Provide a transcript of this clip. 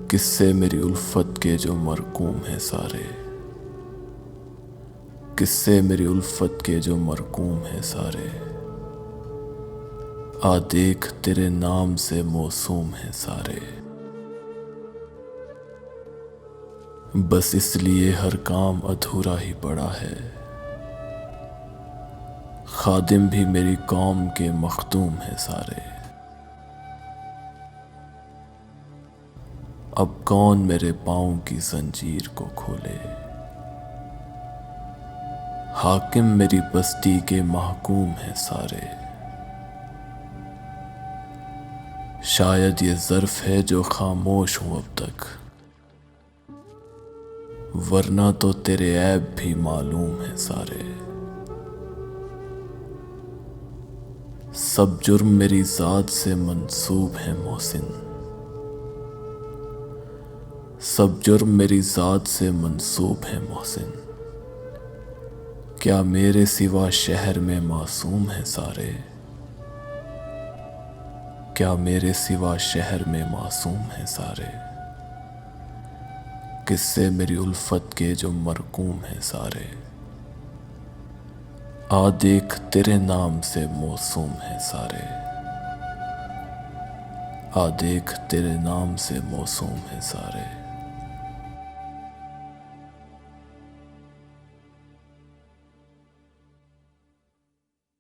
قصے میری الفت کے جو مرقوم ہیں سارے، قصے میری الفت کے جو مرقوم ہیں سارے، آ دیکھ تیرے نام سے موسوم ہیں سارے۔ بس اس لیے ہر کام ادھورا ہی پڑا ہے، خادم بھی میری قوم کے مخدوم ہیں سارے۔ اب کون میرے پاؤں کی زنجیر کو کھولے، حاکم میری بستی کے محکوم ہیں سارے۔ شاید یہ ظرف ہے جو خاموش ہوں اب تک، ورنہ تو تیرے عیب بھی معلوم ہیں سارے۔ سب جرم میری ذات سے منسوب ہیں محسن، سب جرم میری ذات سے منسوب ہیں محسن۔ کیا میرے سوا شہر میں معصوم ہیں سارے، کیا میرے سوا شہر میں معصوم ہیں سارے۔ قصے میری الفت کے جو مرقوم ہیں سارے، آ دیکھ تیرے نام سے موسوم ہیں سارے، آ دیکھ تیرے نام سے موسوم ہیں سارے۔